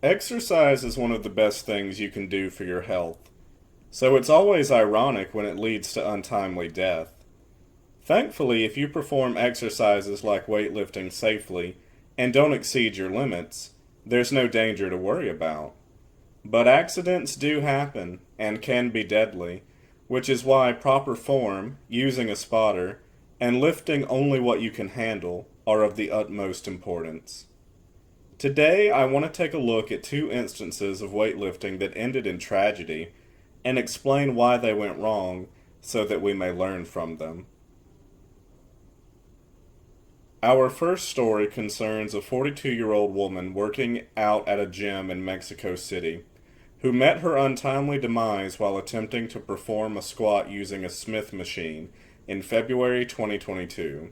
Exercise is one of the best things you can do for your health, so it's always ironic when it leads to untimely death. Thankfully, if you perform exercises like weightlifting safely and don't exceed your limits, there's no danger to worry about. But accidents do happen and can be deadly, which is why proper form, using a spotter, and lifting only what you can handle are of the utmost importance. Today, I want to take a look at two instances of weightlifting that ended in tragedy and explain why they went wrong so that we may learn from them. Our first story concerns a 42-year-old woman working out at a gym in Mexico City who met her untimely demise while attempting to perform a squat using a Smith machine in February 2022.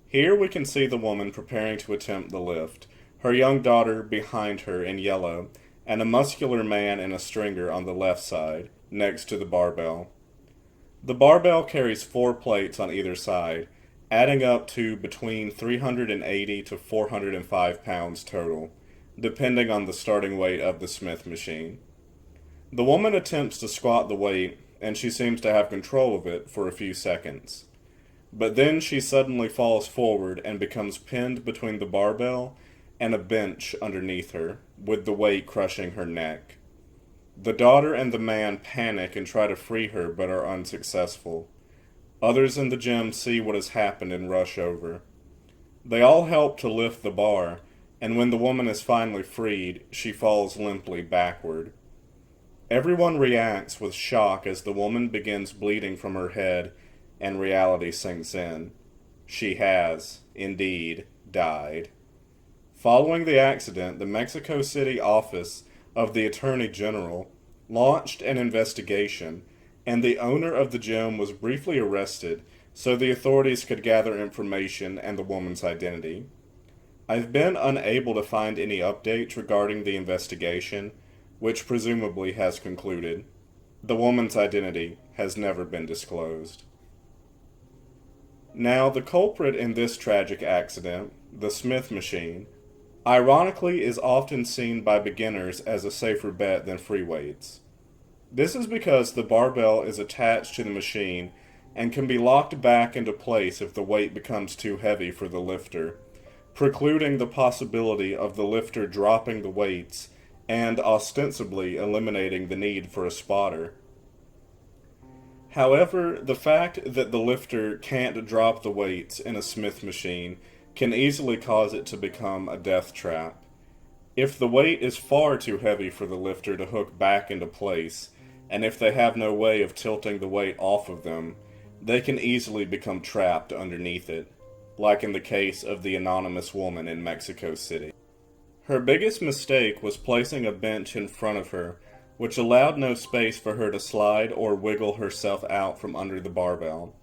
Here we can see the woman preparing to attempt the lift, her young daughter behind her in yellow, and a muscular man in a stringer on the left side, next to the barbell. The barbell carries 4 plates on either side, adding up to between 380 to 405 pounds total, depending on the starting weight of the Smith machine. The woman attempts to squat the weight, and she seems to have control of it for a few seconds. But then she suddenly falls forward and becomes pinned between the barbell and a bench underneath her, with the weight crushing her neck. The daughter and the man panic and try to free her but are unsuccessful. Others in the gym see what has happened and rush over. They all help to lift the bar, and when the woman is finally freed, she falls limply backward. Everyone reacts with shock as the woman begins bleeding from her head and reality sinks in. She has, indeed, died. Following the accident, the Mexico City office of the Attorney General launched an investigation, and the owner of the gym was briefly arrested so the authorities could gather information and the woman's identity. I've been unable to find any updates regarding the investigation, which presumably has concluded. The woman's identity has never been disclosed. Now, the culprit in this tragic accident, the Smith machine, ironically is often seen by beginners as a safer bet than free weights. This is because the barbell is attached to the machine and can be locked back into place if the weight becomes too heavy for the lifter, precluding the possibility of the lifter dropping the weights and ostensibly eliminating the need for a spotter. However, the fact that the lifter can't drop the weights in a Smith machine can easily cause it to become a death trap. If the weight is far too heavy for the lifter to hook back into place, and if they have no way of tilting the weight off of them, they can easily become trapped underneath it, like in the case of the anonymous woman in Mexico City. Her biggest mistake was placing a bench in front of her, which allowed no space for her to slide or wiggle herself out from under the barbell.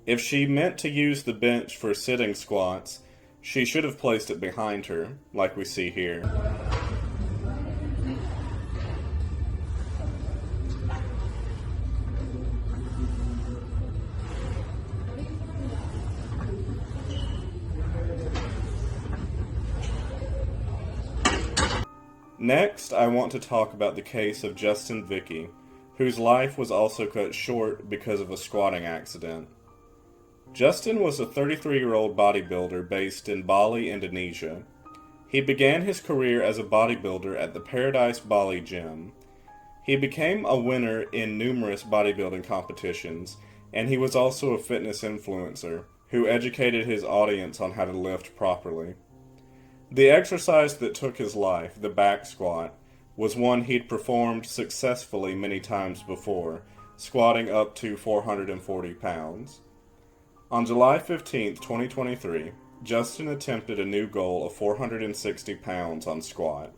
If she meant to use the bench for sitting squats, she should have placed it behind her, like we see here. Next, I want to talk about the case of Justyn Vicky, whose life was also cut short because of a squatting accident. Justyn was a 33-year-old bodybuilder based in Bali, Indonesia. He began his career as a bodybuilder at the Paradise Bali gym. He became a winner in numerous bodybuilding competitions, and he was also a fitness influencer who educated his audience on how to lift properly. The exercise that took his life, the back squat, was one he'd performed successfully many times before, squatting up to 440 pounds. On July 15, 2023, Justyn attempted a new goal of 460 pounds on squat.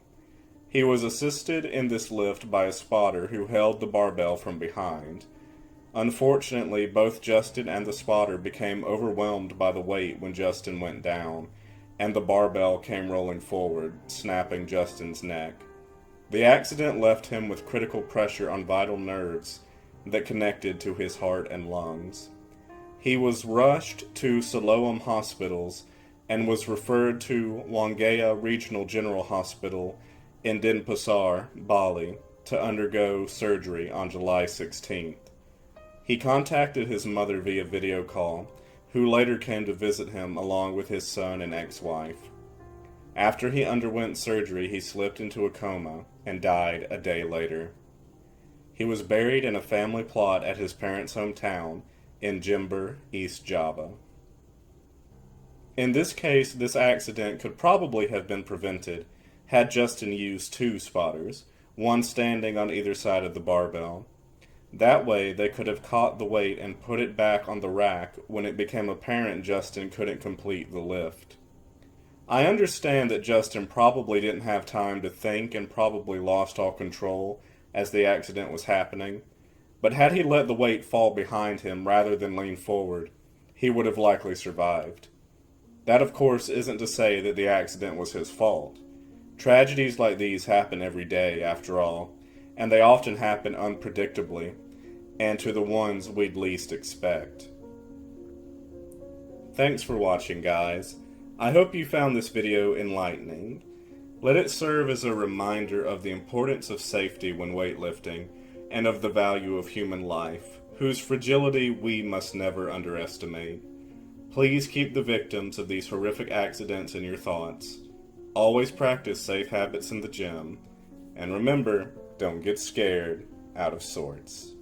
He was assisted in this lift by a spotter who held the barbell from behind. Unfortunately, both Justyn and the spotter became overwhelmed by the weight when Justyn went down, and the barbell came rolling forward, snapping Justyn's neck. The accident left him with critical pressure on vital nerves that connected to his heart and lungs. He was rushed to Siloam hospitals and was referred to Wangaya Regional General Hospital in Denpasar, Bali, to undergo surgery on July 16th. He contacted his mother via video call, who later came to visit him along with his son and ex-wife. After he underwent surgery, he slipped into a coma and died a day later. He was buried in a family plot at his parents' hometown in Jember, East Java. In this case, this accident could probably have been prevented had Justyn used two spotters, one standing on either side of the barbell. That way, they could have caught the weight and put it back on the rack when it became apparent Justyn couldn't complete the lift. I understand that Justyn probably didn't have time to think and probably lost all control as the accident was happening, but had he let the weight fall behind him rather than lean forward, he would have likely survived. That, of course, isn't to say that the accident was his fault. Tragedies like these happen every day, after all, and they often happen unpredictably, and to the ones we'd least expect. Thanks for watching, guys. I hope you found this video enlightening. Let it serve as a reminder of the importance of safety when weightlifting, and of the value of human life, whose fragility we must never underestimate. Please keep the victims of these horrific accidents in your thoughts. Always practice safe habits in the gym. And remember, don't get scared out of sorts.